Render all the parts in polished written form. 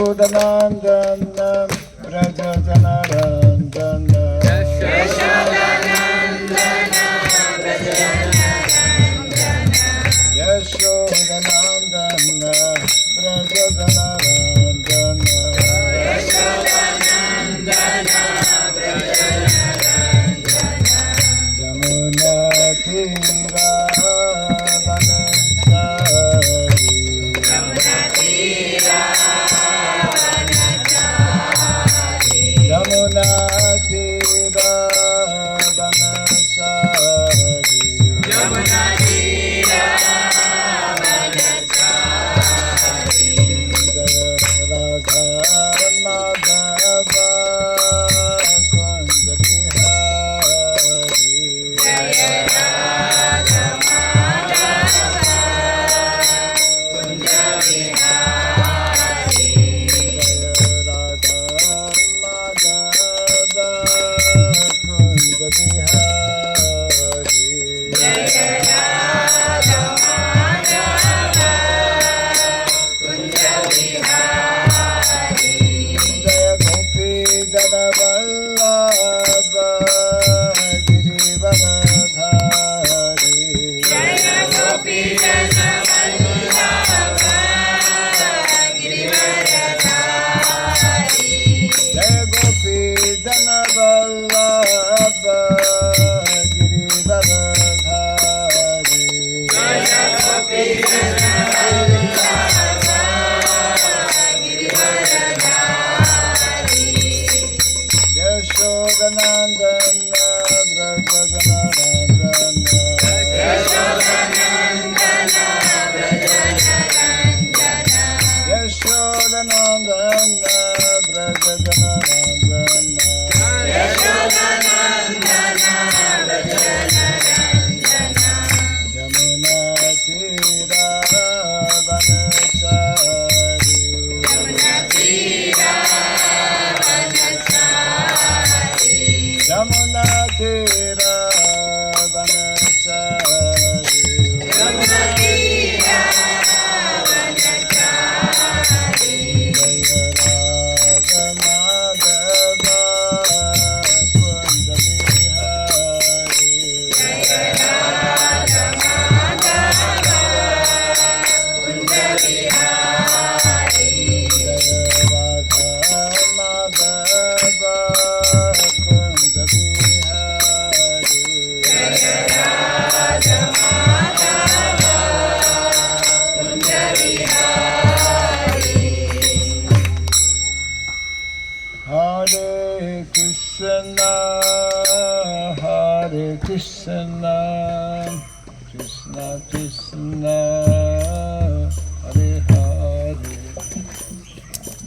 Yashodanandana Brajajanarandana Yashodanandana Brajajanarandana Yamuna Tira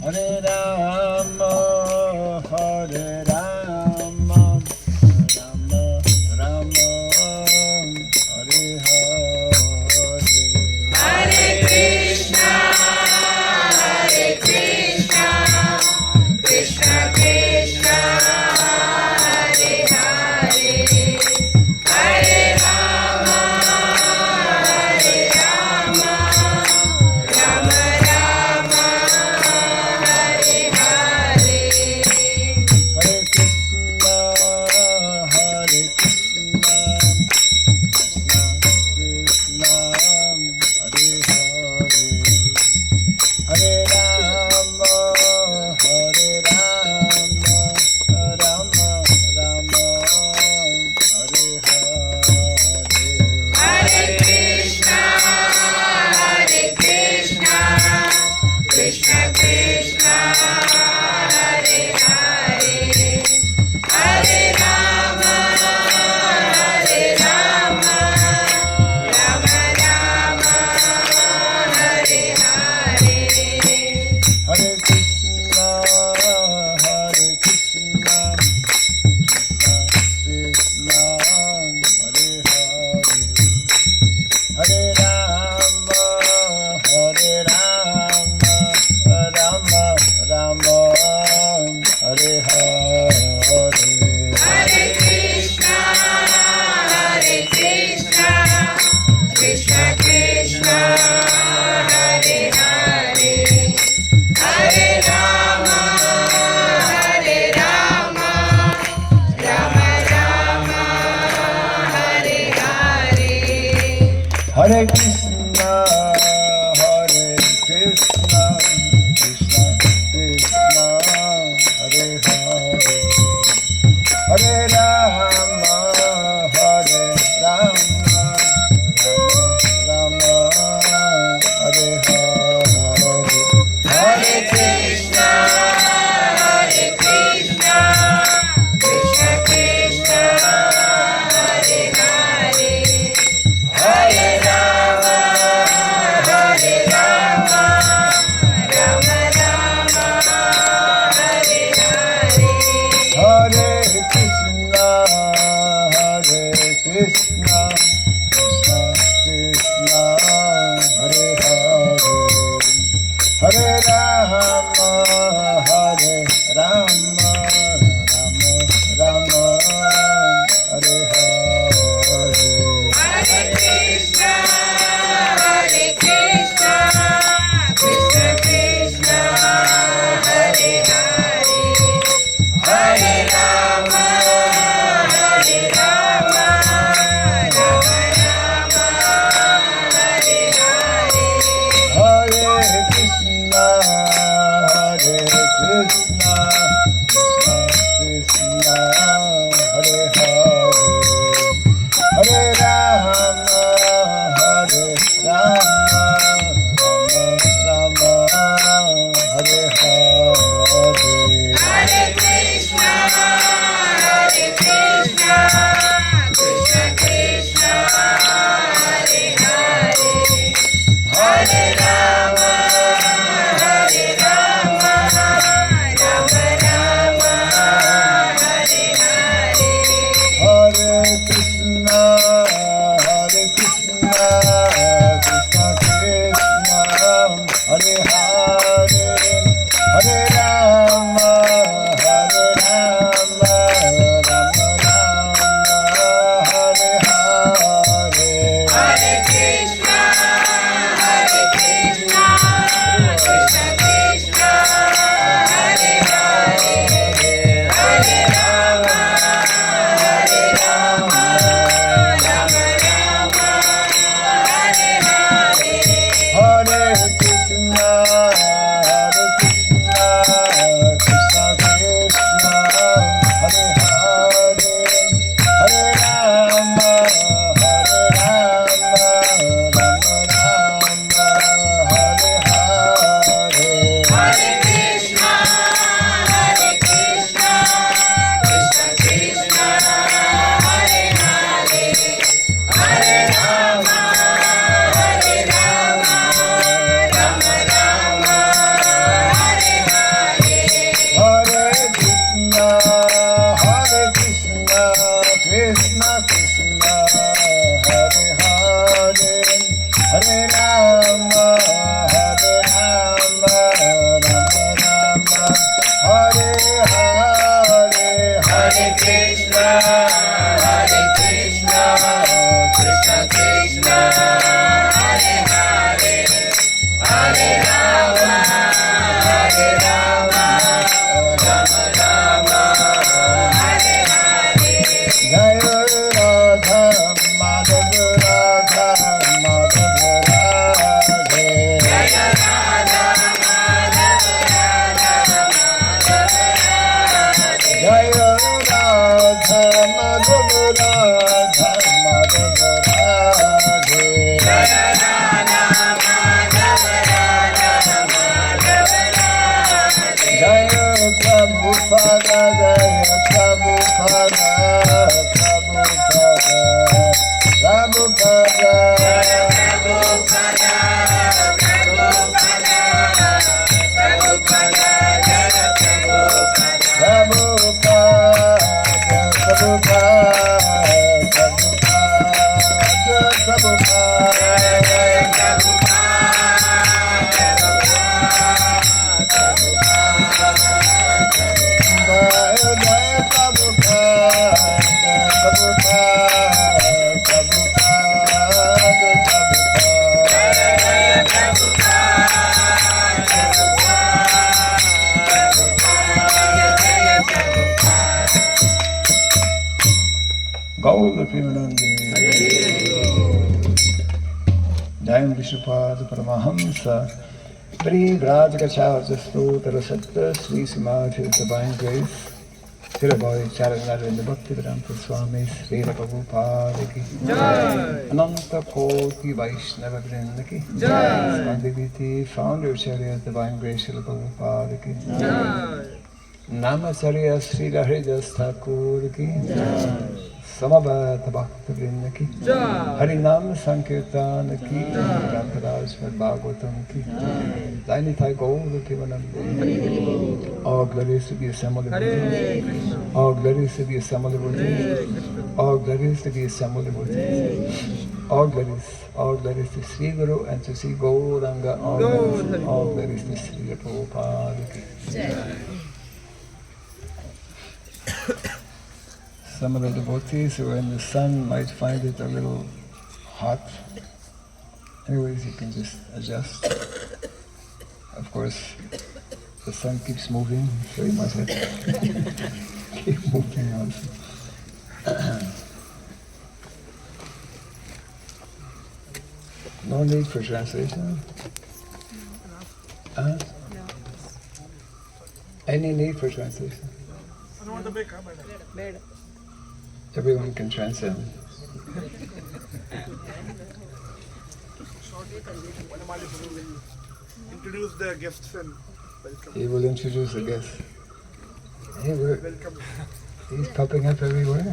Hare Rama Hare Krishna, Hare Krishna, Krishna Krishna, Hare Hare, Hare Rama, Hare Rama, Rama Rama, Hare Hare, Hare Krishna, Hare Krishna, Krishna Krishna, Hare Hare, Hare Rama, Hare Rama, Rama Rama, Hare Hare, Hare Krishna, Hare Krishna, Krishna Krishna, Hare Hare, Hare Rama, Hare Rama, Rama Rama, Hare Hare, Hare Krishna, Hare Krishna, Krishna Krishna, Hare Hare, Hare Rama, Hare Rama, Rama Rama, Hare Hare, Hare Krishna, Hare Krishna, Krishna Krishna, Hare Hare, Hare Rama, Hare Rama, Rama Rama, Hare Hare, Hare Krishna, Hare Krishna, Krishna Krishna, Hare Hare, Hare Rama, Hare Rama, Rama Rama, Hare Hare, Hare Krishna, Hare Krishna, Krishna Krishna, Hare Hare, Hare Rama, Hare Rama, Rama Rama, Hare Hare, Hare Krishna, Hare Krishna, Krishna Krishna, Hare Hare, Hare Rama, Hare Rama, Rama Rama, Hare Hare, Hare Krishna, Hare Krishna, Krishna Krishna, Hare Hare, Hare Rama, Hare Rama, Rama Rama, Hare Hare, Hare Krishna, Hare Krishna, Krishna Krishna, Hare Hare, Hare Rama, Hare Rama, Rama Rama, Hare Hare, Hare Krishna, Hare Krishna, Krishna Krishna, Hare Hare, Hare Rama, Hare Rama, Rama Rama, Hare Hare, Hare Krishna, Hare Krishna, Krishna Krishna, Hare Hare, Hare Rama, Hare Rama, Rama Rama, Hare Hare, Jaya Radha Madhava Radha Madhava Radhe, Jaya Radha Madhava Radha Madhava Radhe, Jaya Radha Madhava Radha Madhava Radhe, Jaya Radha Madhava Radha Madhava Radhe, Jaya Prabhupada, Jaya Prabhupada, Prabhupada, Prabhupada, Jaya Prabhupada, Prabhupada, Prabhupada, Jaya Prabhupada, Prabhupada, Prabhupada, Prabhupada, Jaya Gaur Premanande. Jayam Vishnupada Paramahamsa Sri Pajaka Kshetra Satta Sri Samadhi Divine Grace Sripada Charanara in the Bhaktivedanta Swami Sri Prabhupada Ki Jai Ananta Koti Vaishnava Vrinda Ki Jai Skandiviti Founder Charya Divine Grace Sri Prabhupada Ki Jai Namacharya Sri Haridas Thakur Ki Jai Samabhat Bhakta Vrinda Ki Jai Harinam Sankirtan Ki Grantaraj Bhagavatam Ki Jai Nitai Gaura Kivanam. All glories to be assembled devotees. All glories to be assembled devotees. All glories to be assembled devotees. All glories to Sri Guru and to Sri Gauranga. All glories to Sri Prabhupada Ki Jai. Some of the devotees who are in the sun might find it a little hot. Anyways, you can just adjust. Of course, the sun keeps moving, so you must have to keep moving also. No need for translation? Any need for translation? Everyone can translate. Introduce the guests and welcome. He will introduce the guests. Hey, Welcome. he's popping up everywhere.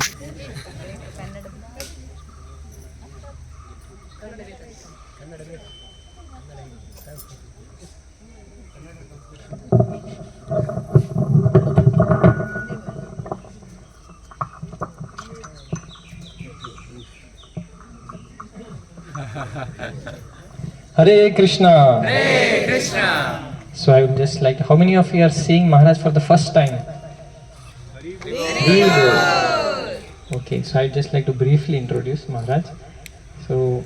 Hare Krishna. Hare Krishna. So I would just like, how many of you are seeing Maharaj for the first time? Okay, so I'd just like to briefly introduce Maharaj. So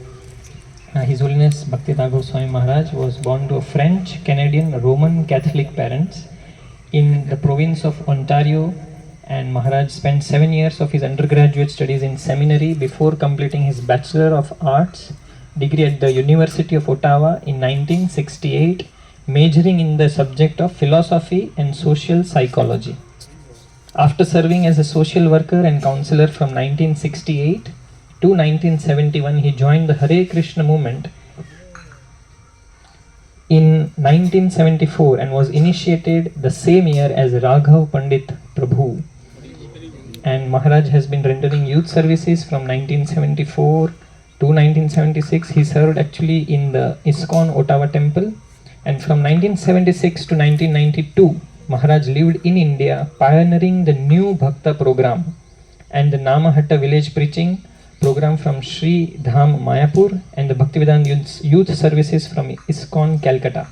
His Holiness Bhaktivedanta Swami Maharaj was born to a French, Canadian, Roman Catholic parents in the province of Ontario, and Maharaj spent 7 years of his undergraduate studies in seminary before completing his Bachelor of Arts degree at the University of Ottawa in 1968, majoring in the subject of philosophy and social psychology. After serving as a social worker and counselor from 1968 to 1971, he joined the Hare Krishna movement in 1974 and was initiated the same year as Raghav Pandit Prabhu. And Maharaj has been rendering youth services from 1974 to 1976. He served actually in the ISKCON Ottawa temple, and from 1976 to 1992 Maharaj lived in India, pioneering the new Bhakta program and the Namahatta village preaching program from Sri Dham Mayapur and the Bhaktivedanta youth services from ISKCON Calcutta.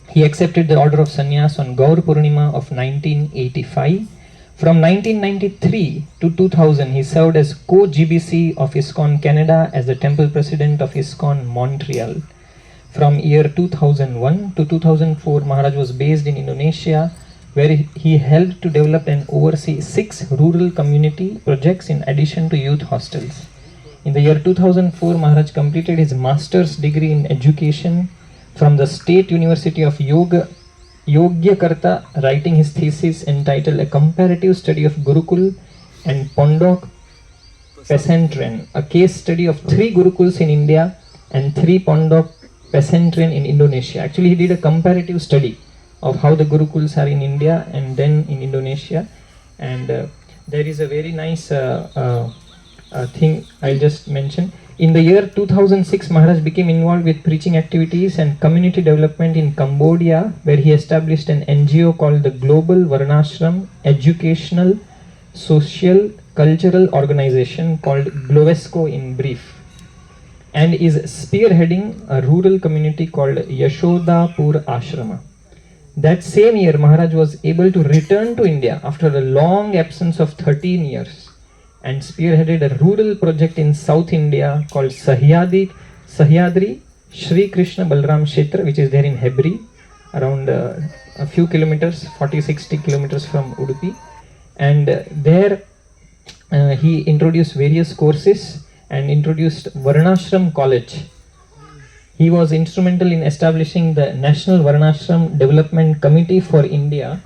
He accepted the order of sannyas on Gaur Purnima of 1985. From 1993 to 2000, he served as co-GBC of ISKCON Canada as the temple president of ISKCON Montreal. From year 2001 to 2004, Maharaj was based in Indonesia, where he helped to develop and oversee 6 rural community projects in addition to youth hostels. In the year 2004, Maharaj completed his master's degree in education from the State University of Yogyakarta, writing his thesis entitled A Comparative Study of Gurukul and Pondok Pesantren, a case study of 3 Gurukuls in India and 3 Pondok Pesantren in Indonesia. Actually, he did a comparative study of how the Gurukuls are in India and then in Indonesia. And there is a very nice thing I'll just mention. In the year 2006, Maharaj became involved with preaching activities and community development in Cambodia, where he established an NGO called the Global Varnashram Educational Social Cultural Organization, called GLOVESCO in brief, and is spearheading a rural community called Yashodapur Ashrama. That same year, Maharaj was able to return to India after a long absence of 13 years and spearheaded a rural project in South India called Sahyadri Shri Krishna Balram Kshetra, which is there in Hebri, around a few kilometers, 40-60 kilometers from Udupi. And there he introduced various courses and introduced Varnashram College he was instrumental in establishing the National Varnashram Development Committee for India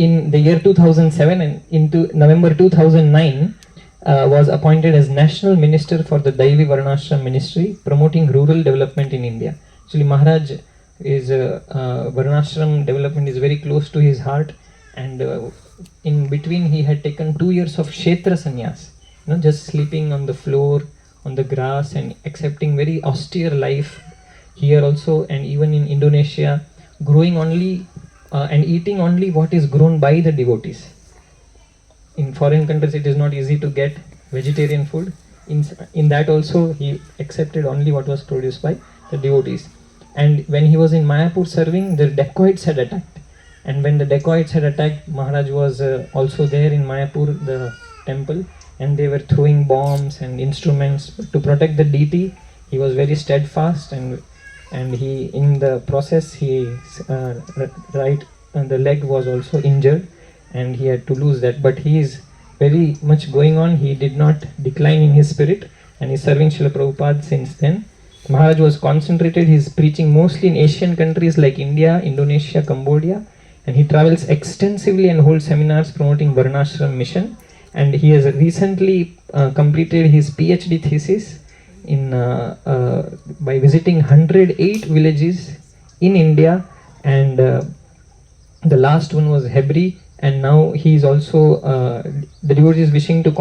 in the year 2007, and into November 2009 was appointed as National Minister for the Daivi Varnashram Ministry, promoting rural development in India. Actually, Maharaj is Varnashram development is very close to his heart, and in between he had taken 2 years of Kshetra sannyas, just sleeping on the floor, on the grass, and accepting very austere life here also, and even in Indonesia, growing only and eating only what is grown by the devotees. In foreign countries it is not easy to get vegetarian food. In that also he accepted only what was produced by the devotees. And when he was in Mayapur serving, the dacoits had attacked. And when the dacoits had attacked, Maharaj was also there in Mayapur, the temple, and they were throwing bombs and instruments to protect the deity. He was very steadfast, and he, in the process, the leg was also injured, and he had to lose that. But he is very much going on. He did not decline in his spirit, and is serving Srila Prabhupada since then. Maharaj was concentrated his preaching mostly in Asian countries like India, Indonesia, Cambodia, and he travels extensively and holds seminars promoting Varnashram mission. And he has recently completed his PhD thesis in by visiting 108 villages in India, and the last one was Hebri. And now he is also the devotees wishing to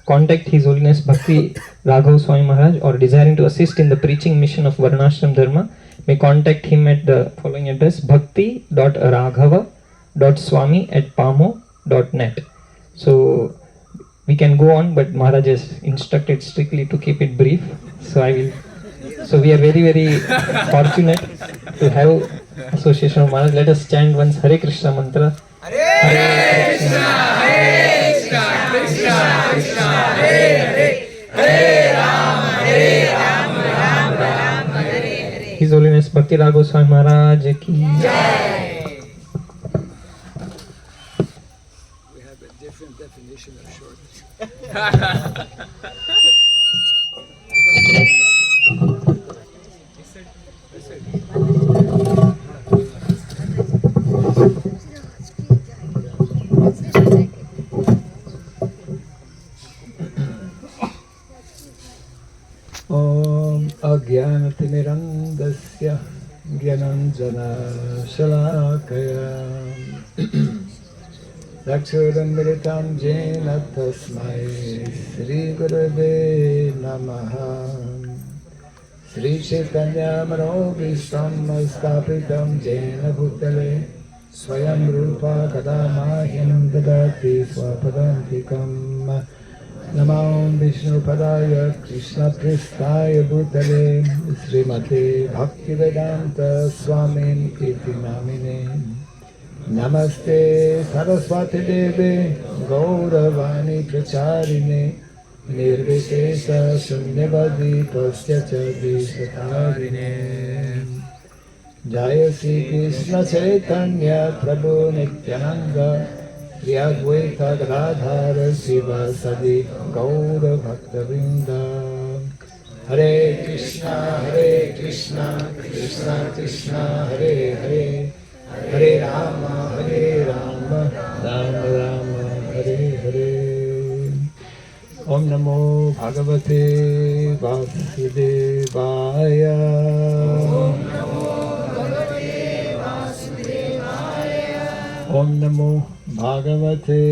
contact His Holiness Bhakti Raghav Swami Maharaj, or desiring to assist in the preaching mission of Varnashram Dharma, may contact him at the following address: bhakti.raghava.swami@pamo.net. So we can go on, but Maharaj has instructed strictly to keep it brief. So we are very, very fortunate to have association of Maharaj. Let us chant once Hare Krishna mantra. Hare Krishna, Hare Krishna, Krishna Krishna, Hare Hare, Hare Rama, Rama Rama, Hare Hare. His Holiness Bhakti Raghav Swami Maharaj ki Jai. We have a different definition of shortness. Om Ajnanatirmirandasya Gyananjana Shalakaya Dakshurambiritam Jena Tasmai Sri Gurave Namaha Sri Chaitanya Manobhishtam Stapitam Jena Bhutale Swayam Rupa Kadamahyam Dadati Swapadantikam Namam Vishnu Padaya Krishna Pristaya Bhutale Srimate Bhaktivedanta Swamin Iti Namine Namaste Saraswati Deve Gauravani Pracharine Nirvishesha Shunyavadi Pasya Deshatarine Jaya Sri Krishna Chaitanya Prabhu Nityananda Shri Advaita Gadadhara Sivasadi Gaura Bhaktavinda Hare Krishna, Krishna Krishna, Hare Hare Hare Rama, Rama Rama, Hare Hare. Om Namo Bhagavate Vasudevaya. Om Namo Bhagavate Vasudevaya. Om Namo Bhagavate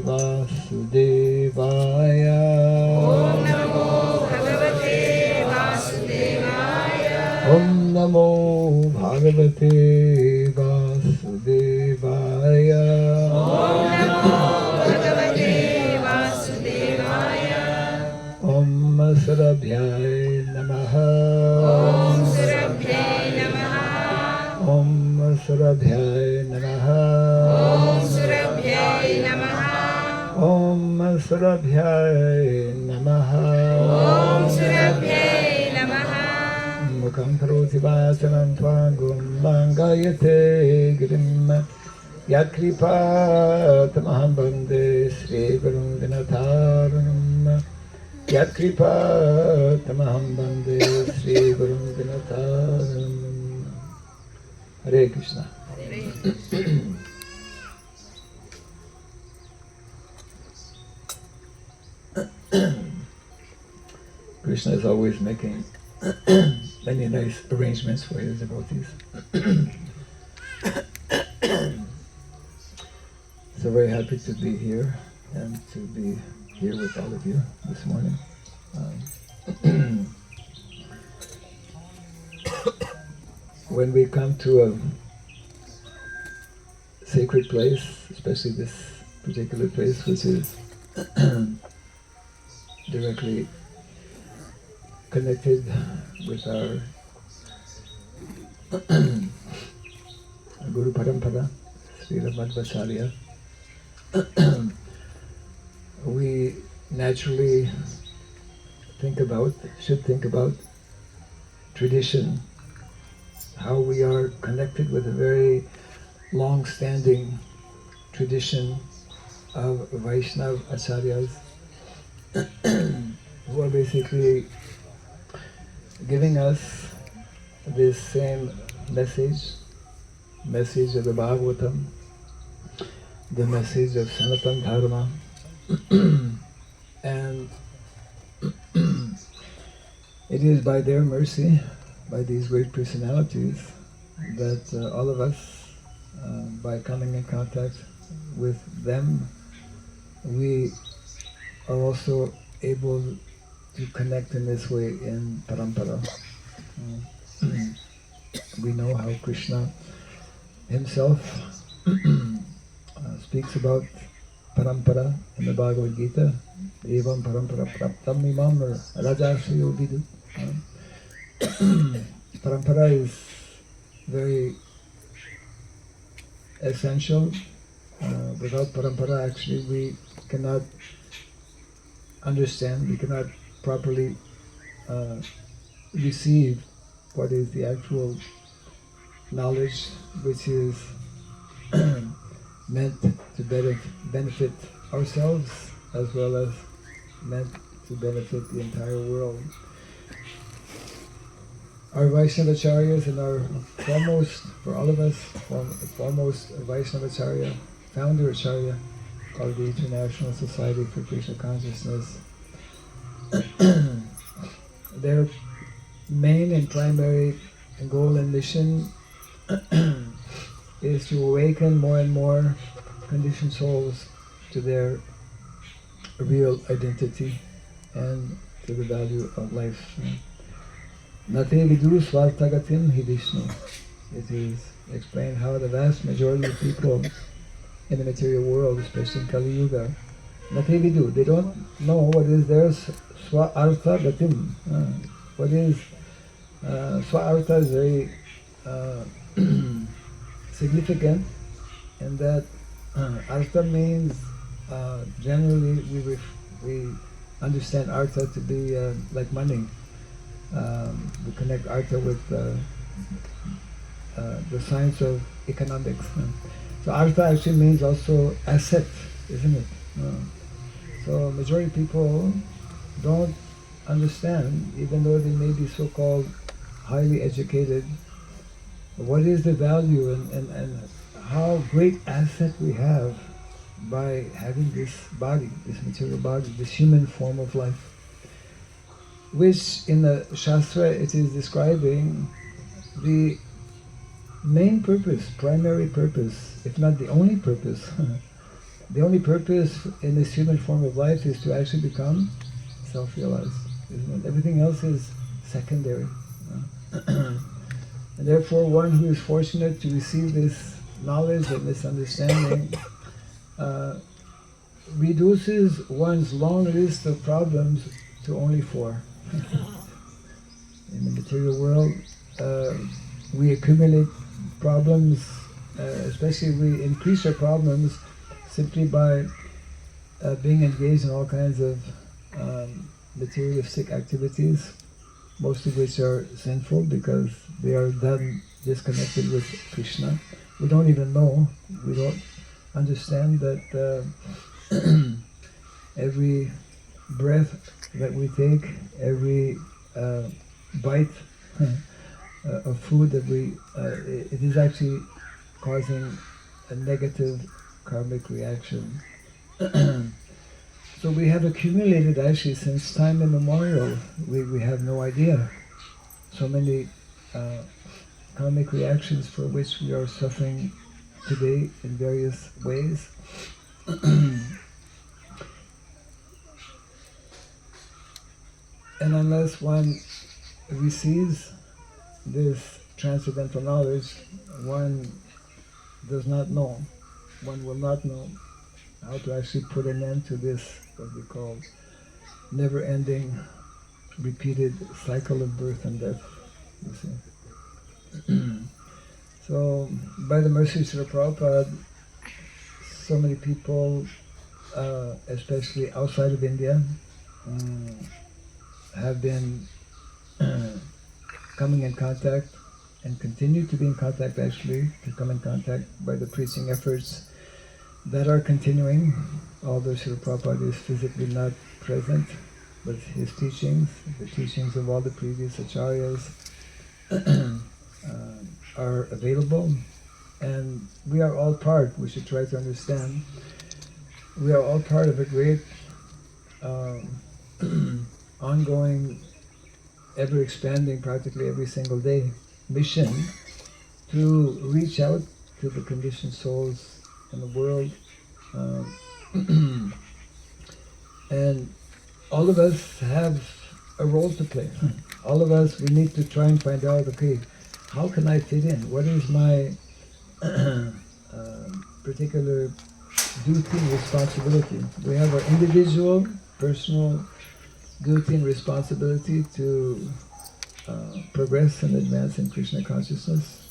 Vasudevaya. Om Namo Bhagavate Vasudevaya. Om Namo Bhagavate Vasudevaya. Om Namo Bhagavate Vasudevaya. Om Surabhyay Namaha. Om Surabhyay Namaha. Om Surabhyay Namaha. Om Surabhyay Namaha. Om Surabhyay Namaha. Om Surabhyay Namaha. Mukham karoti vasanam tvangum langayate girim yakripa tamaham bande Sri Gurundanataranam Yat kripa tamaham bande Sri Gurun Vinataram. Hare Krishna. Krishna is always making many nice arrangements for his devotees. So very happy to be here and to be here with all of you this morning. When we come to a sacred place, especially this particular place which is directly connected with our Guru Parampara, Sripada Madhvacharya, we naturally should think about tradition, how we are connected with a very long-standing tradition of Vaishnava Acharyas who are basically giving us this same message of the Bhagavatam, the message of Sanatana Dharma, and it is by their mercy, by these great personalities, that all of us, by coming in contact with them, we are also able to connect in this way in Parampara. We know how Krishna himself speaks about Parampara in the Bhagavad Gita. Evam Parampara Praptam Imam Rajasriyo Vidu. Parampara is very essential. Without Parampara, actually, we cannot understand, we cannot properly receive what is the actual knowledge which is meant to benefit ourselves as well as meant to benefit the entire world. Our Vaishnavacharyas and our foremost, for all of us, foremost Vaishnavacharya, founder Acharya, called the International Society for Krishna Consciousness, their main and primary goal and mission is to awaken more and more conditioned souls to their real identity and to the value of life. Nate vidu swartagatim hi Vishnu. It is explained how the vast majority of people in the material world, especially in Kali Yuga, nate vidu, they don't know what is their swartagatim. What is swartha is very significant, in that artha means generally we understand artha to be like money. We connect artha with the science of economics. So artha actually means also asset, isn't it? So majority of people don't understand, even though they may be so-called highly educated, what is the value and how great asset we have by having this body, this material body, this human form of life, which in the Shastra it is describing the main purpose, primary purpose, if not the only purpose. The only purpose in this human form of life is to actually become self-realized, isn't it? Everything else is secondary. And therefore, one who is fortunate to receive this knowledge and this understanding reduces one's long list of problems to only 4. In the material world, we accumulate problems, especially we increase our problems simply by being engaged in all kinds of materialistic activities, most of which are sinful because they are done disconnected with Krishna. We don't even know, we don't understand that every breath that we take, every bite of food that it is actually causing a negative karmic reaction. So we have accumulated actually since time immemorial. We have no idea. So many karmic reactions for which we are suffering today in various ways. And unless one receives this transcendental knowledge, one does not know, one will not know how to actually put an end to this, what we call never-ending, repeated cycle of birth and death, you see. So, by the mercy of Srila Prabhupada, so many people, especially outside of India, have been coming in contact and continue to be in contact, actually, to come in contact by the preaching efforts that are continuing, although Srila Prabhupada is physically not present, but his teachings, the teachings of all the previous acharyas, are available, and we are all part, we should try to understand, we are all part of a great ongoing, ever-expanding, practically every single day, mission to reach out to the conditioned souls in the world. And all of us have a role to play. All of us, we need to try and find out, okay, how can I fit in? What is my particular duty and responsibility? We have our individual, personal duty and responsibility to progress and advance in Krishna consciousness.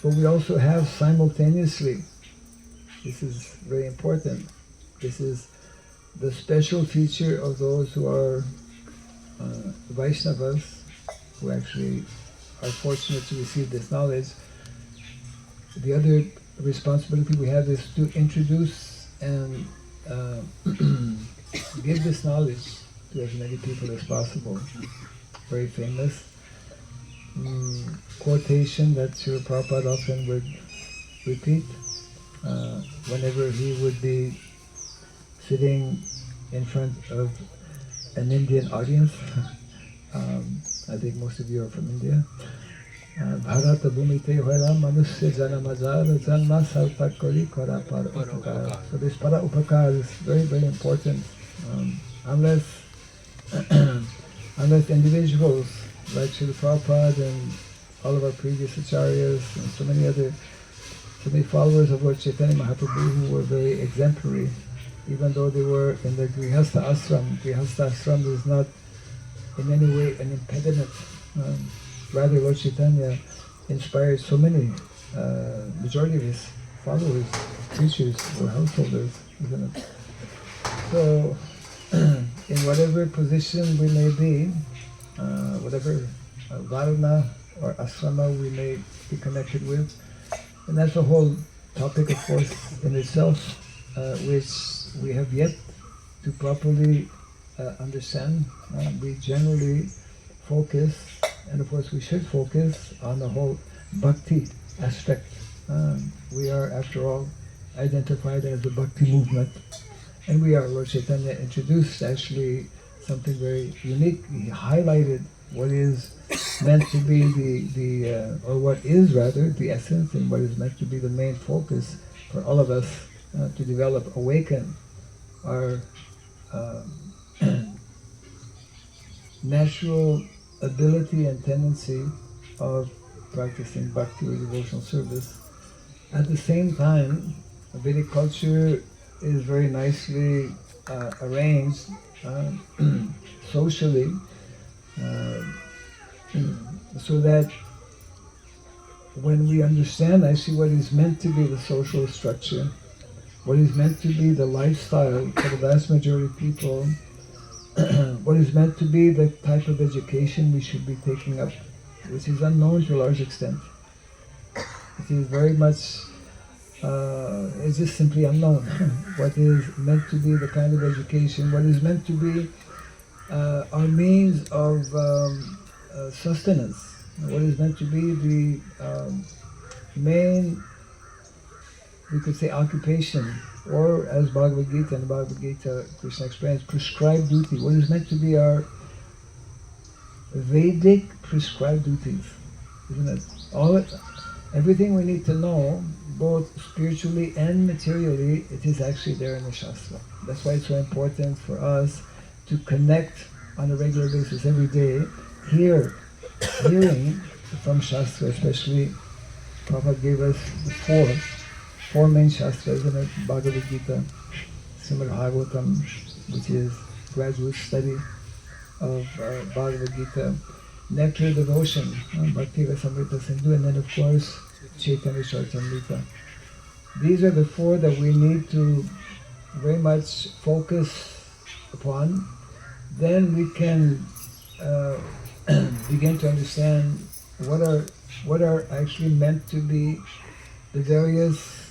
But we also have simultaneously, this is very important, this is the special feature of those who are Vaishnavas, who actually are fortunate to receive this knowledge. The other responsibility we have is to introduce and give this knowledge to as many people as possible. Very famous quotation that Srila Prabhupada often would repeat whenever he would be sitting in front of an Indian audience. I think most of you are from India. Bharata bhumite hoila manusya janamazar janma sarpakari kara para upakar. So this para upakar is very, very important. Unless individuals like Srila Prabhupada and all of our previous acharyas and so many followers of Lord Chaitanya Mahaprabhu who were very exemplary, even though they were in the Grihastha ashram. Grihastha ashram is not in any way an impediment. Rather, Lord Chaitanya inspired so many, majority of his followers, preachers, or householders, isn't it? So, in whatever position we may be, whatever varna or asrama we may be connected with, and that's a whole topic, of course, in itself, which we have yet to properly understand. We generally focus, and of course we should focus on the whole bhakti aspect. We are, after all, identified as a bhakti movement, and we are, Lord Chaitanya introduced actually something very unique. He highlighted what is meant to be or what is rather the essence, and what is meant to be the main focus for all of us to develop, awaken our natural ability and tendency of practicing bhakti or devotional service. At the same time, Vedic culture is very nicely arranged socially, so that when we understand actually what is meant to be the social structure, what is meant to be the lifestyle for the vast majority of people, what is meant to be the type of education we should be taking up, which is unknown to a large extent. It is very much is just simply unknown. What is meant to be the kind of education, what is meant to be our means of sustenance, what is meant to be the main, we could say, occupation, or as Bhagavad Gita and the Bhagavad Gita, Krishna explains, prescribed duty, what is meant to be our Vedic prescribed duties, isn't it? Everything we need to know, both spiritually and materially, it is actually there in the Shastra. That's why it's so important for us to connect on a regular basis every day, hearing from Shastra, especially Prabhupada gave us the four main Shastras in it: Bhagavad Gita, Srimad Bhagavatam, which is graduate study of Bhagavad Gita, Nectar Devotion, Bhakti Rasamrita Sindhu, and then of course Chaitanya Charitamrita. These are the four that we need to very much focus upon. Then we can begin to understand what are actually meant to be the various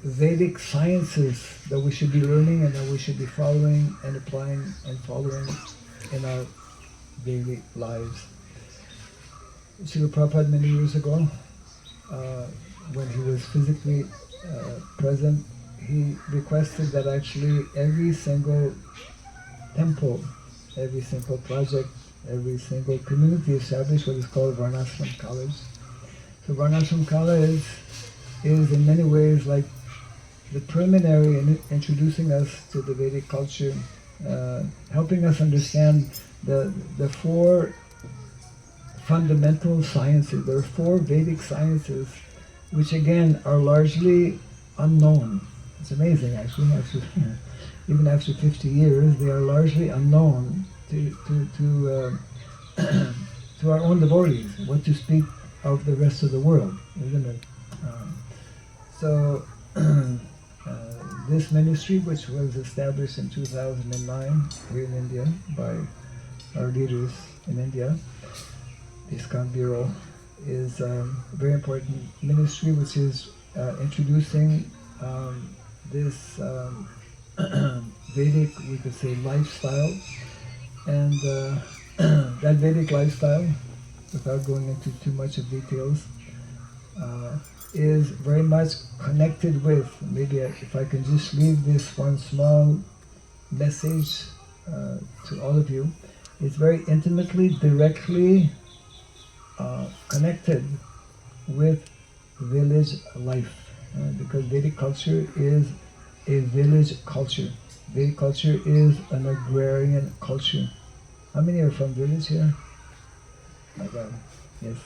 Vedic sciences that we should be learning and that we should be following and applying and following in our daily lives. Srila Prabhupada many years ago, when he was physically present, he requested that actually every single temple, every single project, every single community establish what is called Varnashram college. So Varnashram college is in many ways like the preliminary in introducing us to the Vedic culture, helping us understand the four fundamental sciences. There are four Vedic sciences which again are largely unknown. It's amazing actually, even after 50 years, they are largely unknown to our own devotees, what to speak of the rest of the world, isn't it? So this ministry, which was established in 2009 here in India by our leaders in India, the ISKCON Bureau, is a very important ministry which is introducing this Vedic, we could say, lifestyle. And that Vedic lifestyle, without going into too much of details, is very much connected with, maybe if I can just leave this one small message to all of you, it's very intimately, directly connected with village life, because Vedic culture is a village culture. Vedic culture is an agrarian culture. How many are from village here? My God, yes.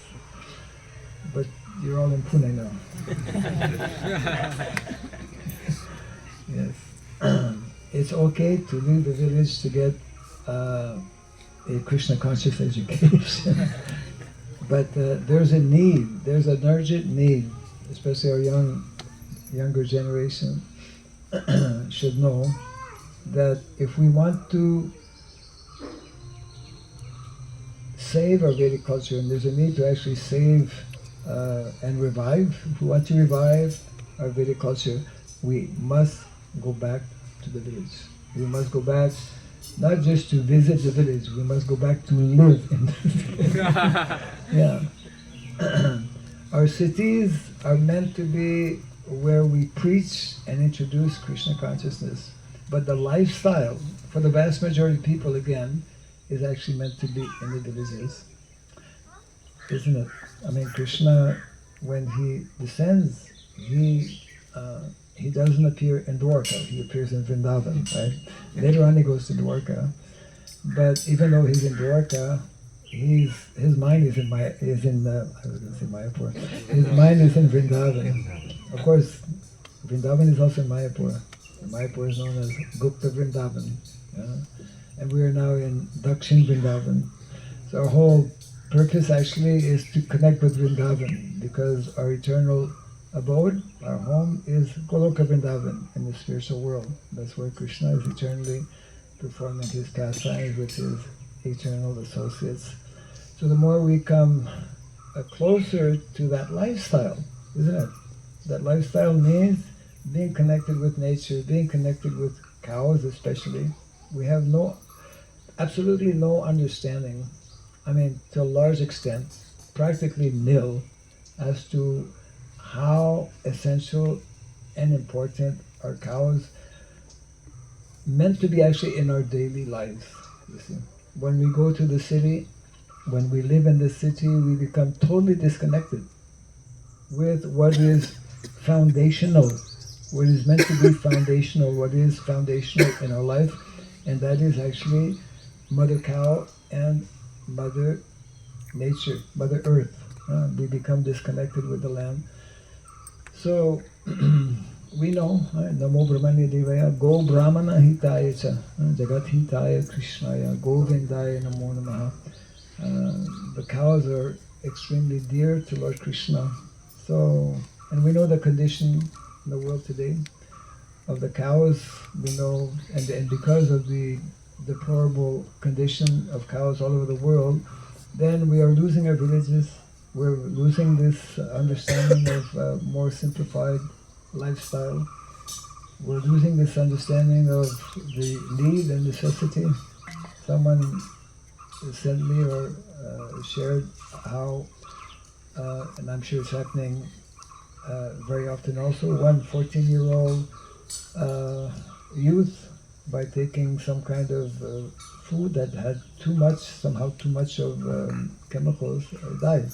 But you're all in Pune now. Yes. It's okay to leave the village to get a Krishna conscious education. But there's a need, there's an urgent need, especially our younger generation should know that if we want to save our Vedic culture, and there's a need to actually save and revive, if we want to revive our Vedic culture, we must go back to the village. We must go back not just to visit the village, we must go back to live in the village. Yeah. Our cities are meant to be where we preach and introduce Krishna consciousness. But the lifestyle, for the vast majority of people, again, is actually meant to be in the villages. Isn't it? I mean, Krishna, when he descends, he doesn't appear in Dwarka, he appears in Vrindavan, right? Later on he goes to Dwarka. But even though he's in Dwarka, his mind is in I was going to say Mayapur. His mind is in Vrindavan. Of course, Vrindavan is also in Mayapur. Mayapur is known as Gupta Vrindavan. And we are now in Dakshin Vrindavan. So our whole purpose actually is to connect with Vrindavan, because our eternal abode, our home, is Goloka Vrindavan in the spiritual world. That's where Krishna is eternally performing his pastimes with his eternal associates. So the more we come closer to that lifestyle, isn't it? That lifestyle means being connected with nature, being connected with cows especially. We have absolutely no understanding, I mean, to a large extent, practically nil, as to how essential and important are cows meant to be actually in our daily lives. You see, when we go to the city, when we live in the city, we become totally disconnected with what is foundational, what is meant to be foundational, what is foundational in our life, and that is actually Mother Cow and Mother Nature, Mother Earth. We become disconnected with the land. So we know, Namo Brahmanya Devaya, Go Brahmana Hitaya Cha, Jagat Hitaya Krishnaya, Govindaya Namo Namaha. The cows are extremely dear to Lord Krishna. So, and we know the condition in the world today of the cows. We know, and because of the deplorable condition of cows all over the world, then we are losing our villages. We're losing this understanding of more simplified lifestyle. We're losing this understanding of the need and necessity. Someone sent me or shared how, and I'm sure it's happening very often also, one 14-year-old youth, by taking some kind of food that had somehow too much of chemicals, died.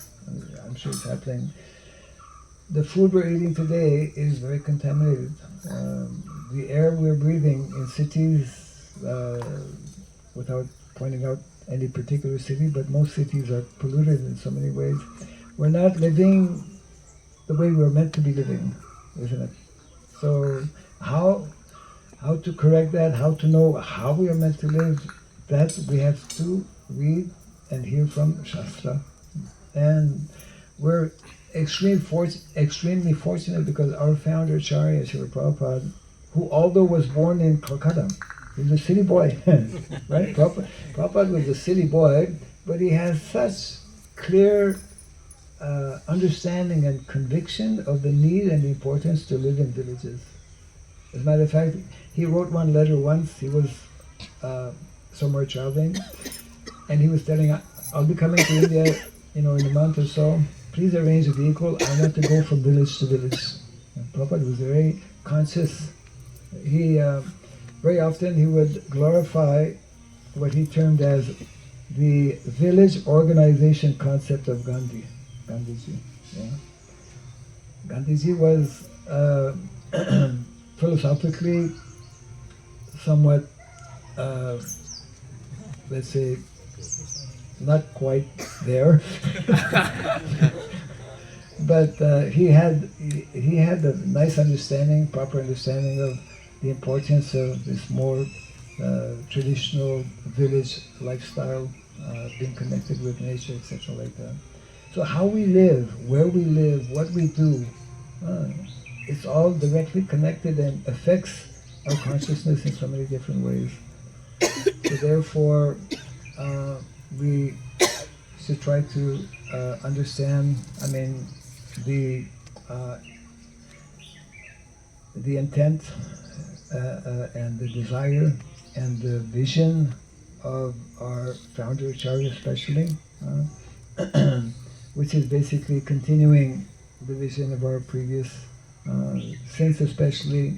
I'm sure it's happening. The food we're eating today is very contaminated. The air we're breathing in cities, without pointing out any particular city, but most cities are polluted in so many ways. We're not living the way we're meant to be living, isn't it? So how to correct that, how to know how we are meant to live, that we have to read and hear from Shastra. And we're extremely fortunate because our founder, Acharya Srila Prabhupada, who although was born in Calcutta, he was a city boy, right? Prabhupada was a city boy, but he has such clear understanding and conviction of the need and the importance to live in villages. As a matter of fact, he wrote one letter once. He was somewhere traveling, and he was telling, I'll be coming to India, in a month or so. Please arrange a vehicle. I want to go from village to village. And Prabhupada was very conscious. He very often he would glorify what he termed as the village organization concept of Gandhiji. Yeah. Gandhiji was philosophically somewhat, let's say, not quite there, but he had a nice understanding, proper understanding of the importance of this more traditional village lifestyle, being connected with nature, etc., like that. So how we live, where we live, what we do, it's all directly connected and affects our consciousness in so many different ways. So therefore, we should try to understand, the intent and the desire and the vision of our founder Acharya especially, which is basically continuing the vision of our previous saints, especially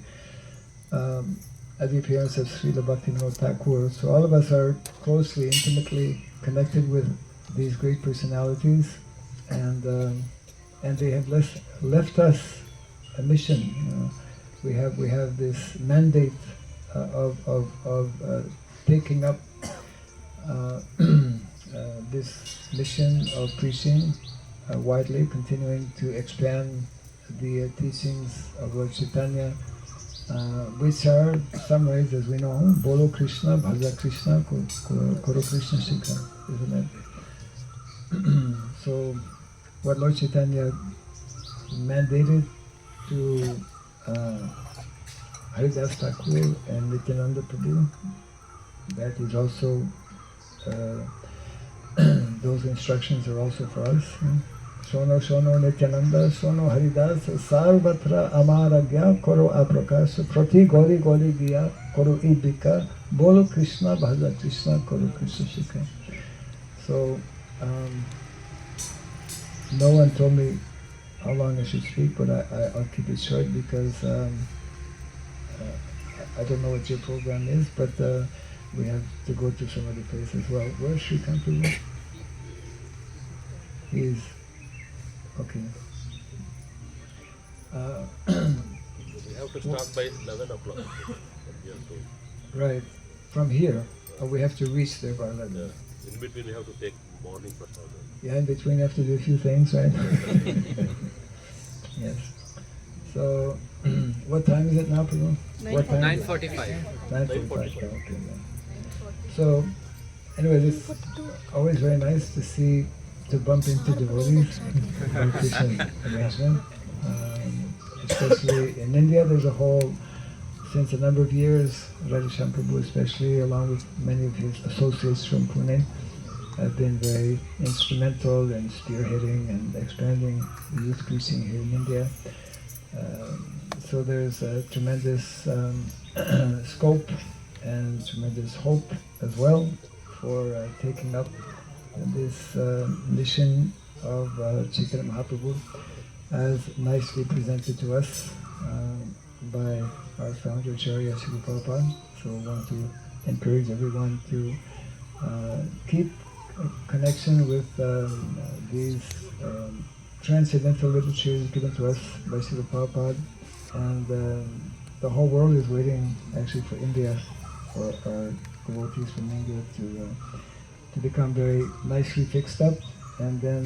at the appearance of Srila Bhaktivinoda Thakur. So all of us are closely, intimately connected with these great personalities, and they have left us a mission. We have this mandate of taking up this mission of preaching widely, continuing to expand the teachings of Lord Chaitanya, which are summarized, as we know, Bolo Krishna, Bhaja Krishna, Koro Krishna Shikha, isn't it? So, what Lord Chaitanya mandated to Haridas Thakur and Nityananda Prabhu, that is also, those instructions are also for us. Sono Sono Nityananda, Sono Haridas, Sarvatra Amaragya, Koro Aprakas, Prati Gori Gori Gya, Koro Idika, Bolo Krishna, Bhaja Krishna, Koro Krishna Shikha. So, no one told me how long I should speak, but I'll keep it short because I don't know what your program is, but we have to go to some other place as well. Where's Sripada? He's okay. We have to start by 11 o'clock. Right. From here, we have to reach there by 11. Yeah. In between, we have to take morning first order. Yeah, in between, you have to do a few things, right? Yes. So, what time is it now, Prabhu? What time? 9:45. 9:45. Okay. Then. So, anyway, it's always very nice to bump into devotees in Krishna arrangement. Especially in India, there's a whole, since a number of years, Radhesham Prabhu especially, along with many of his associates from Pune, have been very instrumental in spearheading and expanding youth preaching here in India. So there's a tremendous scope and tremendous hope as well for taking up this mission of Chaitanya Mahaprabhu as nicely presented to us by our founder Acharya Sripada Prabhupada. So I want to encourage everyone to keep a connection with these transcendental literatures given to us by Sripada Prabhupada, and the whole world is waiting actually for India, for our devotees from India to become very nicely fixed up, and then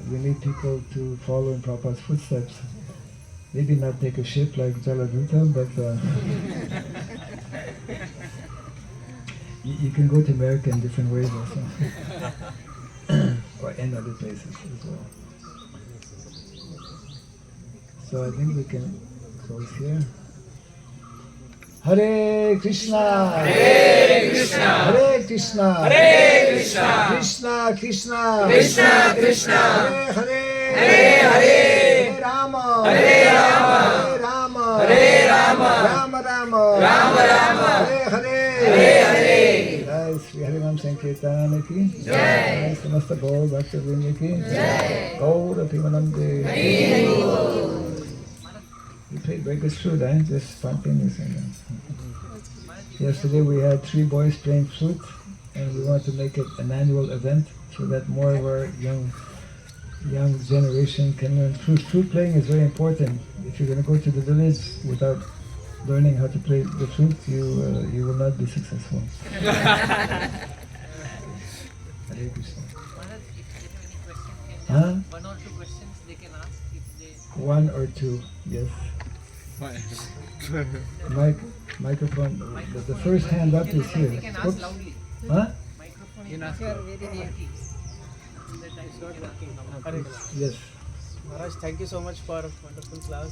we need people to follow in Prabhupada's footsteps. Maybe not take a ship like Jaladuta, but you can go to America in different ways also, or in other places as well. So I think we can close here. Hare Krishna, Hare Krishna, Hare Krishna, Hare Krishna, Krishna Krishna, Krishna Krishna, Hare Hare, Hare Hare, Hare Rama, Hare Rama, Hare Rama, Hare Rama, Rama Rama, Rama Rama, Hare Hare, Hare Hare. Jai Sri Harinam Sankirtan ki Jai. Jai Samasta Gaur Bhakta Vrinda ki Jai. Gaur Apimanande. Hare Hare. You played very good flute, eh? Just spontaneous. Yesterday we had 3 boys playing flute, and we want to make it an annual event so that more of our young generation can learn flute. Flute playing is very important. If you're going to go to the village without learning how to play the flute, you will not be successful. Hare Krishna. Huh? 1 or 2 questions they can ask if they... 1 or 2, yes. Microphone. The first hand up is here. You can ask Oops. loudly. Huh? Microphone is not working. It's not working. Hare Krishna. Yes. Maharaj, thank you so much for a wonderful class.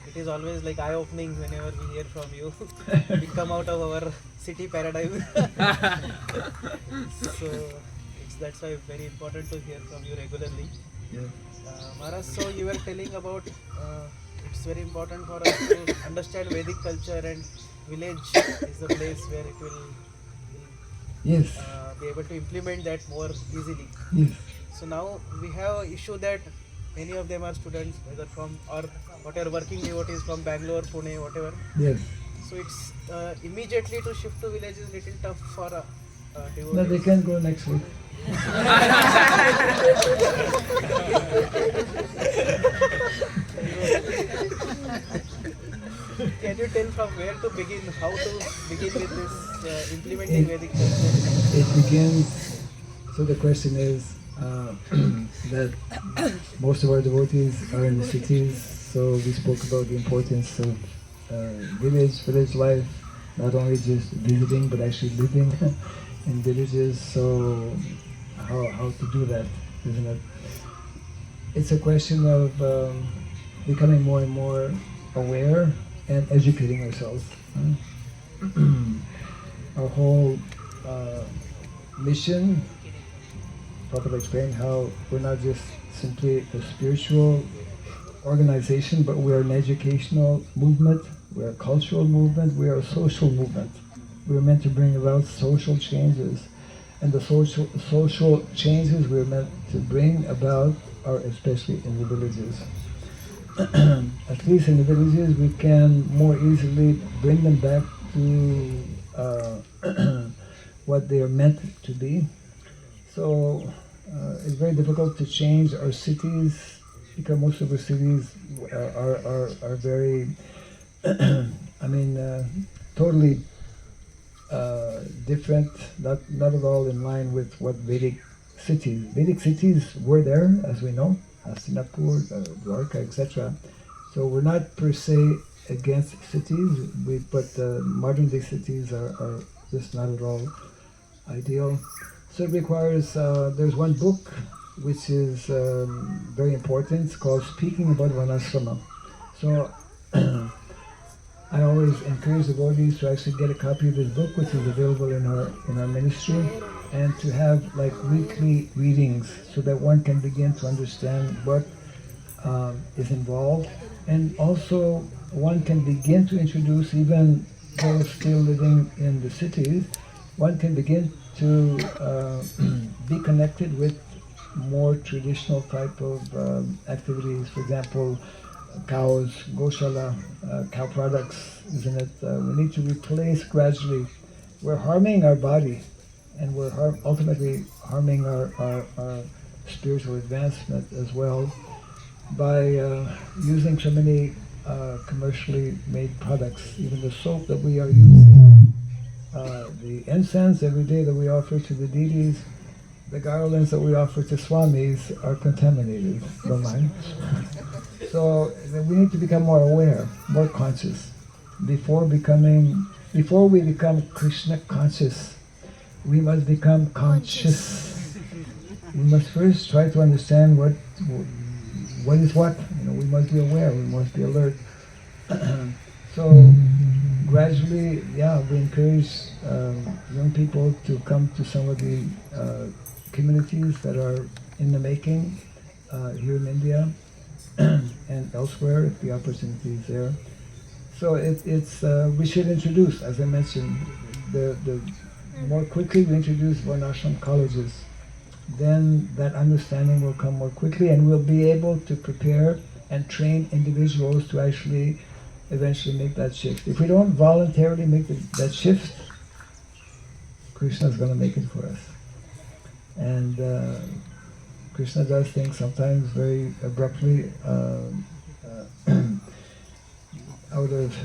It is always like eye-opening whenever we hear from you. We come out of our city paradigm. So that's why very important to hear from you regularly. Yeah. Maharaj, so you were telling about it's very important for us to understand Vedic culture, and village is the place where it will Yes. be able to implement that more easily. Yes. So now we have an issue that many of them are students, whether from or whatever working devotees from Bangalore, Pune, whatever. Yes. So it's immediately to shift to village is little tough for devotees. No, they can go next week. Can you tell from where to begin, how to begin with this implementing Vedic culture? It begins, so the question is that most of our devotees are in the cities, so we spoke about the importance of village life, not only just visiting but actually living in villages. So how to do that, isn't it? It's a question of becoming more and more aware and educating ourselves. Our whole mission, Prabhupada explained how we're not just simply a spiritual organization, but we are an educational movement, we are a cultural movement, we are a social movement. We are meant to bring about social changes. And the social changes we're meant to bring about are especially in the villages. At least in the villages, we can more easily bring them back to what they are meant to be. So it's very difficult to change our cities because most of our cities are very, totally different, not at all in line with what Vedic cities. Vedic cities were there, as we know, Hastinapur, Dwarka, etc. So we're not per se against cities, but modern day cities are just not at all ideal. So it requires, there's one book which is very important. It's called Speaking About Varnashram. So I always encourage the devotees to actually get a copy of this book, which is available in our ministry, and to have like weekly readings so that one can begin to understand what is involved, and also one can begin to introduce, even those still living in the cities, one can begin to be connected with more traditional type of activities. For example, cows, goshala, cow products, isn't it? We need to replace gradually. We're harming our body, and we're ultimately harming our spiritual advancement as well by using so many commercially made products. Even the soap that we are using, the incense every day that we offer to the deities, the garlands that we offer to swamis are contaminated. Don't mind. So we need to become more aware, more conscious. Before we become Krishna conscious, we must become conscious. We must first try to understand what is what. We must be aware. We must be alert. So gradually, we encourage young people to come to some of the communities that are in the making here in India and elsewhere if the opportunity is there. So we should introduce, as I mentioned, the more quickly we introduce Varnashram colleges, then that understanding will come more quickly, and we'll be able to prepare and train individuals to actually eventually make that shift. If we don't voluntarily make that shift, Krishna is going to make it for us. And Krishna does things sometimes very abruptly, out of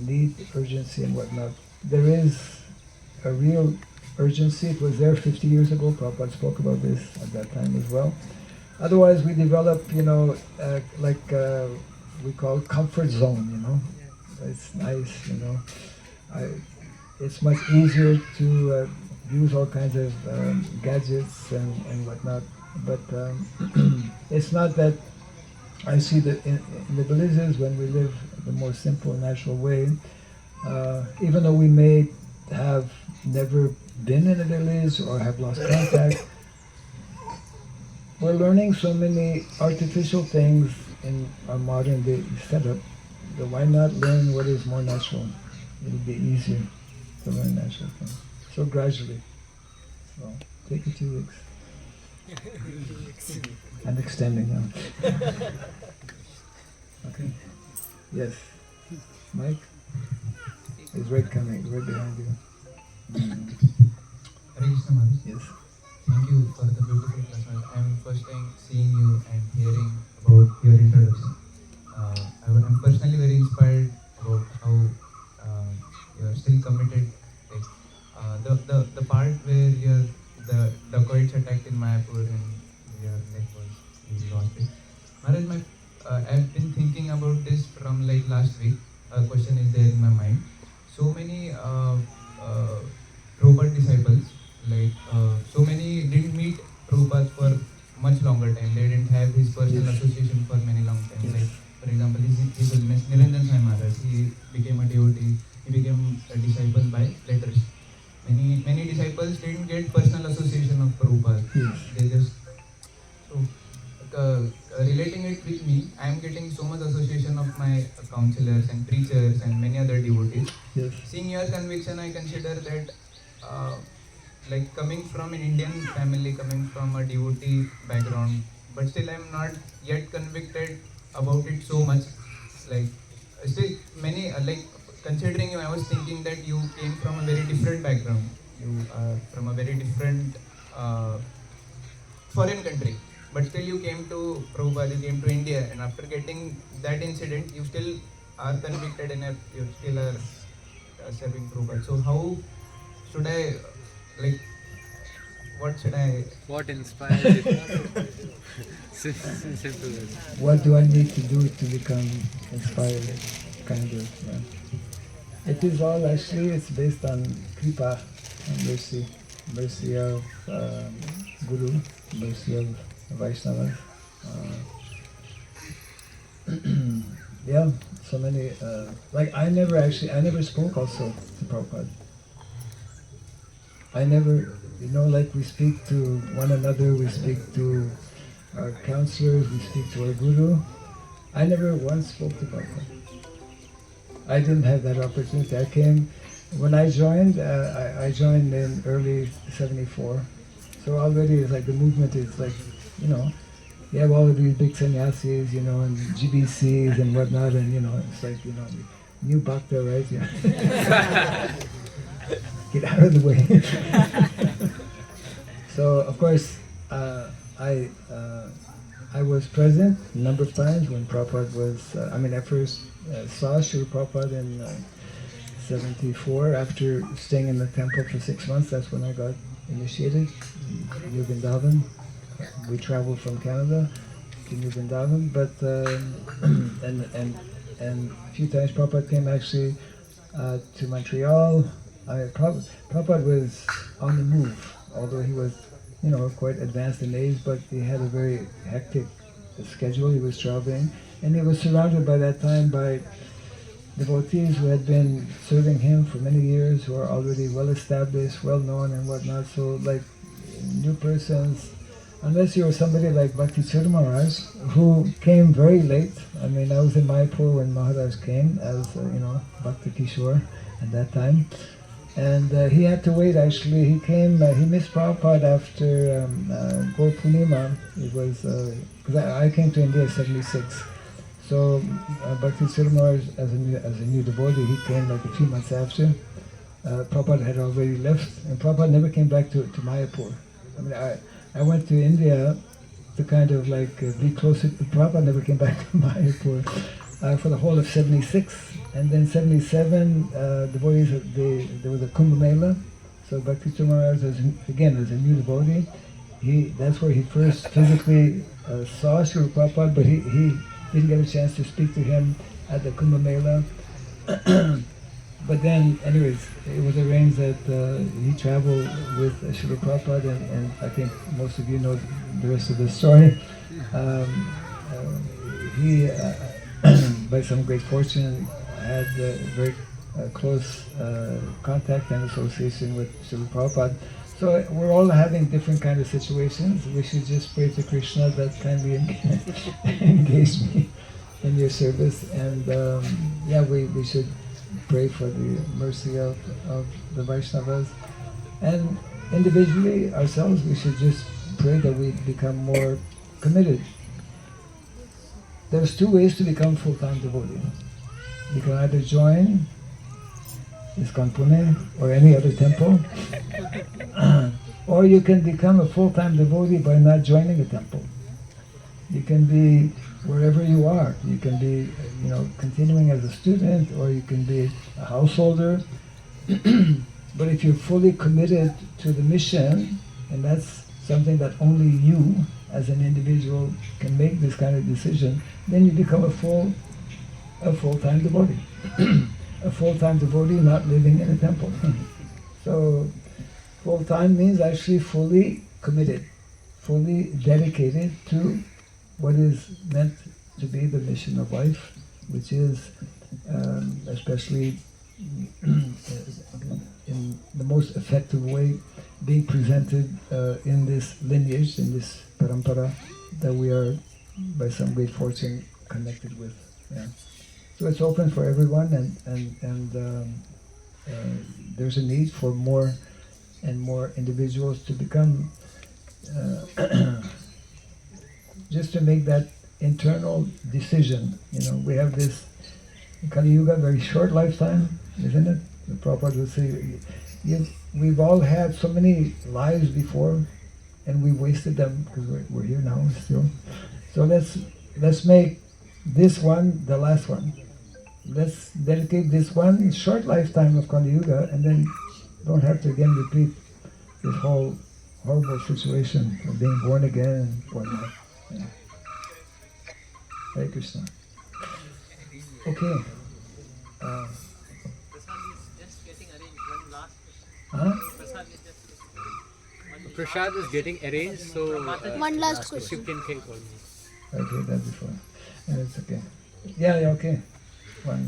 need, urgency, and whatnot. There is a real urgency. It was there 50 years ago. Prabhupada spoke about this at that time as well. Otherwise, we develop, we call it comfort zone. It's nice, it's much easier to use all kinds of gadgets and whatnot. But it's not that. I see that in the villages, when we live the more simple, natural way, even though we may have never been in a village or have lost contact, we're learning so many artificial things in our modern day setup, that why not learn what is more natural? It'll be easier to learn natural things. So gradually. So take it 2 weeks. I'm extending now. Okay. Yes. Mike? He's right coming, right behind you. Hare Krishna Maharaj. Yes. Thank you for the beautiful class. I'm first time seeing you and hearing about your introduction. I'm personally very inspired about how you are still committed. Like the part where the dacoits attacked in Mayapur and your leg was you lost it. Maharaj, I've been thinking about this from like last week. A question is there in my mind. So many Prabhupada disciples, like so many didn't meet Prabhupada for much longer time. They didn't have his personal association for many long time. Yes. Like for example, his Holiness Niranjan Sai Maharaj, he became a devotee. He became a disciple by letters. Many disciples didn't get personal association of Prabhupada. Yes. They just so relating it with me, I am getting so much association of my counselors and preachers and many other devotees. Yes. Seeing your conviction, I consider that like coming from an Indian family, coming from a devotee background, but still I am not yet convicted about it so much. Like still many like considering you, I was thinking that you came from a very different background. You are from a very different foreign country, but still you came to Prabhupada, you came to India, and after getting that incident, you still are convicted and you still are serving Prabhupada. So how should I, like, what should I? What inspired you? Simple. What do I need to do to become inspired? Kind of. It is all actually, it's based on kripa, on mercy. Mercy of Guru, mercy of Vaishnavas. Yeah, so many, like I never spoke also to Prabhupada. I never, like we speak to one another, we speak to our counselors, we speak to our Guru. I never once spoke to Prabhupada. I didn't have that opportunity. I came, when I joined, I joined in early '74. So already it's like the movement is like, you have all of these big sannyasis, and GBCs and whatnot, and it's like, new bhakta, right? Yeah. Get out of the way. So of course, I was present a number of times when Prabhupada was, I first saw Srila Prabhupada in '74 after staying in the temple for 6 months. That's when I got initiated in New Vrindavan. We traveled from Canada to New Vrindavan, but and a few times Prabhupada came actually to Montreal. Prabhupada was on the move, although he was, quite advanced in age, but he had a very hectic schedule. He was traveling, and he was surrounded by that time by devotees who had been serving him for many years, who are already well established, well known and whatnot. So like new persons, unless you were somebody like Bhakti Maharaj, who came very late. I was in Mayapur when Maharaj came as, Bhakti Kishore at that time. And he had to wait actually. He came, he missed Prabhupada after Gaur Purnima. It was, because I came to India in '76. So Bhakti Maharaj as a new devotee, he came like a few months after. Prabhupada had already left, and Prabhupada never came back to Mayapur. I went to India to kind of like be closer. Prabhupada never came back to Mayapur for the whole of '76. And then '77, devotees, there was a Kumbh Mela. So Bhakti Maharaj, as a new devotee, that's where he first physically saw Srila Prabhupada, but he didn't get a chance to speak to him at the Kumbh Mela. But then, anyways, it was arranged that he traveled with Srila Prabhupada, and I think most of you know the rest of the story. He, by some great fortune, had very close contact and association with Srila Prabhupada. So we're all having different kind of situations. We should just pray to Krishna that kindly engage me in your service. And we should pray for the mercy of the Vaishnavas. And individually, ourselves, we should just pray that we become more committed. There's two ways to become full-time devotee. You can either join ISKCON Pune or any other temple, or you can become a full-time devotee by not joining a temple. You can be wherever you are. You can be, continuing as a student, or you can be a householder. But if you're fully committed to the mission, and that's something that only you as an individual can make this kind of decision, then you become a full-time devotee. A full-time devotee not living in a temple. So full-time means actually fully committed, fully dedicated to what is meant to be the mission of life, which is especially in the most effective way being presented in this lineage, in this parampara that we are by some great fortune connected with. Yeah. So it's open for everyone, and there's a need for more and more individuals to become just to make that internal decision. We have this Kali Yuga, very short lifetime, isn't it? The Prabhupada would say, we've all had so many lives before, and we wasted them because we're here now still. So let's make this one the last one. Let's dedicate this one short lifetime of Kali Yuga, and then don't have to again repeat this whole horrible situation of being born again and whatnot. Yeah. Hare Krishna. Okay. Prasad is just getting arranged. One last question. Huh? Prasad is just Prasad is getting arranged, so One last question. Shifting can call me. Okay, that's before. And it's okay. Yeah, okay. One.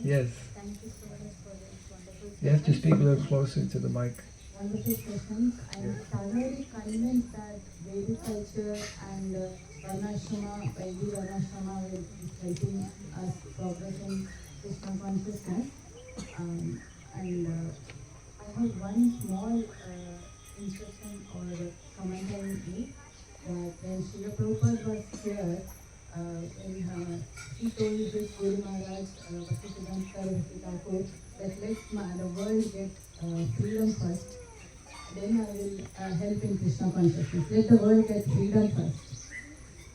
Yes. Thank you so much for this wonderful You have to speak a little closer to the mic. wonderful sessions. I am thoroughly convinced that Vedic culture and Varnashrama, Varnashrama will be helping us progress in Krishna consciousness. And I have one small instruction or comment I would make that when Srila Prabhupada was here, when he told this Guru Maharaj, Bhaktisiddhanta Saraswati Thakur, that let the world get freedom first, then I will help in Krishna consciousness. Let the world get freedom first.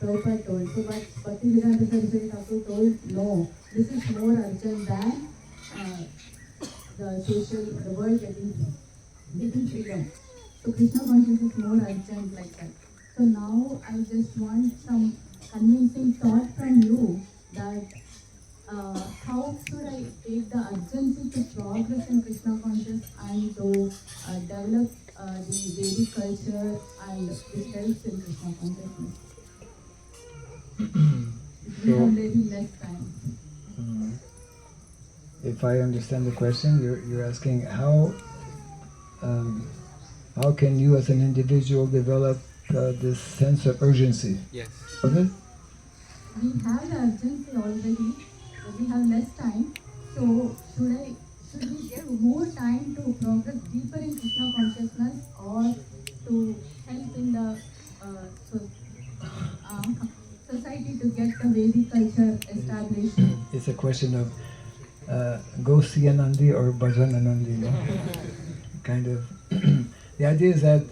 Prabhupada told. So, but Bhaktisiddhanta Saraswati Thakur told, no, this is more urgent than the world getting freedom. So Krishna consciousness is more urgent like that. So now I just want some convincing thought from you that how should I take the urgency to progress in Krishna consciousness and to develop the Vedic culture and which helps in Krishna consciousness. We have very less time. If I understand the question, you're asking how can you as an individual develop this sense of urgency? Yes. Is it? We have the urgency already, but we have less time. So should we give more time to progress deeper in Krishna consciousness or to help in the society to get the Vedic culture established? It's a question of go see Anandi or bhajan Anandi. No? Kind of. The idea is that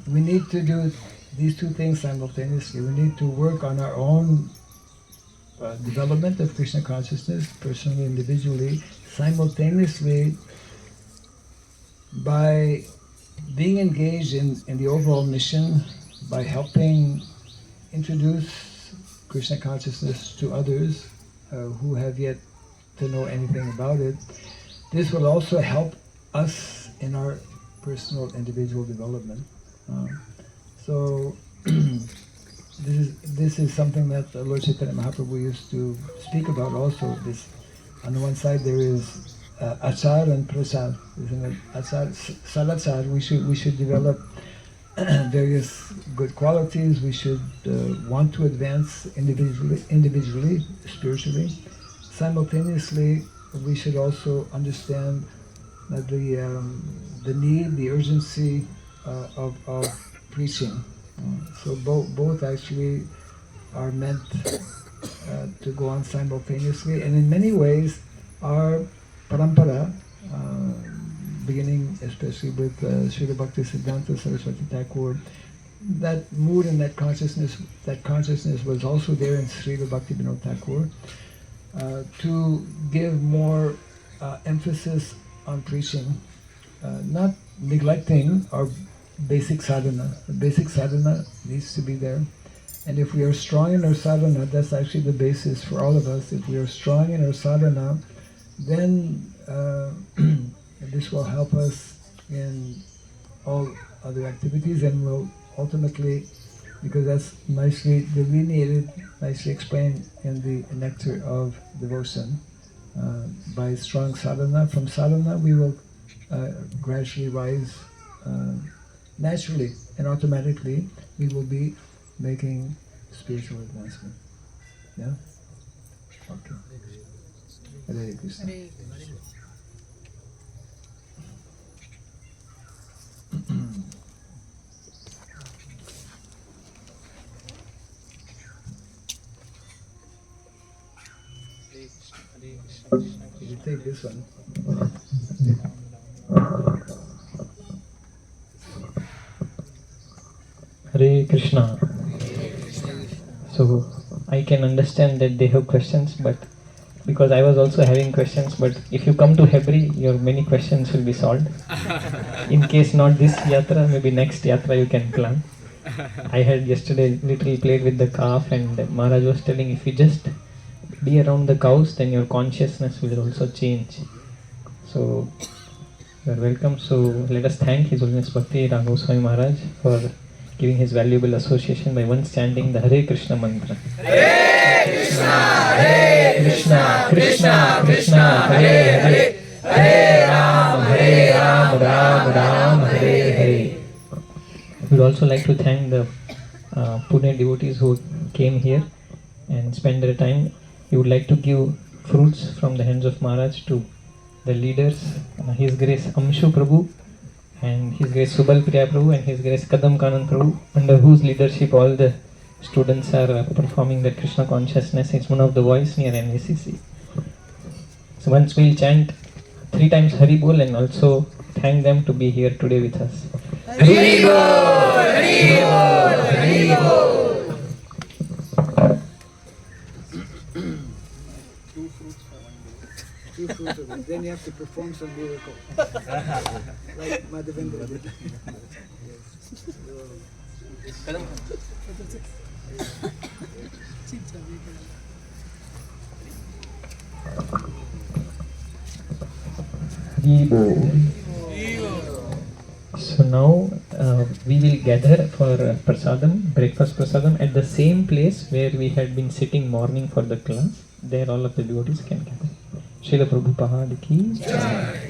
we need to do these two things simultaneously. We need to work on our own development of Krishna consciousness, personally, individually, simultaneously by being engaged in the overall mission, by helping introduce Krishna consciousness to others who have yet to know anything about it. This will also help us in our personal individual development. So this is something that Lord Chaitanya Mahaprabhu used to speak about also. This, on the one side there is achar and prasad, isn't it? Achar, sadachar, we should develop various good qualities. We should want to advance individually, spiritually. Simultaneously, we should also understand that the need, the urgency of preaching. So both actually are meant to go on simultaneously, and in many ways our parampara, beginning especially with Srila Bhaktisiddhanta Saraswati Thakur, that mood and that consciousness was also there in Srila Bhaktivinoda Thakur, to give more emphasis on preaching, not neglecting our basic sadhana. The basic sadhana needs to be there. And if we are strong in our sadhana, that's actually the basis for all of us. If we are strong in our sadhana, then this will help us in all other activities and will ultimately, because that's nicely delineated, nicely explained in the Nectar of Devotion, by strong sadhana. From sadhana we will gradually rise naturally and automatically. We will be making spiritual advancement. Yeah? Okay. Hare Krishna. You take this one. Hare Krishna. So I can understand that they have questions, but because I was also having questions, but if you come to Hebri, your many questions will be solved. In case not this yatra, maybe next yatra you can plan. I had yesterday literally played with the calf, and Maharaj was telling if you just be around the cows, then your consciousness will also change. So you are welcome. So let us thank His Holiness Bhakti Raghav Swami Maharaj for giving his valuable association by once chanting the Hare Krishna mantra. Hare Krishna, Krishna Krishna, Hare Hare, Hare Ram, Ram Ram, Hare Hare. We would also like to thank the Pune devotees who came here and spent their time. We would like to give fruits from the hands of Maharaj to the leaders, His Grace Amshu Prabhu and His Grace Subal Priya Prabhu and His Grace Kadam Kanan Prabhu, under whose leadership all the students are performing the Krishna consciousness. It's one of the voice near NVCC. So once we'll chant 3 times Hari Bol and also thank them to be here today with us. Hari Bol, Hari Bol, Hari Bol. Then you have to perform some miracle. Like Madhvacharya did. So now we will gather for prasadam, breakfast prasadam at the same place where we had been sitting morning for the class. There all of the devotees can gather. Srila Prabhupada ki jai.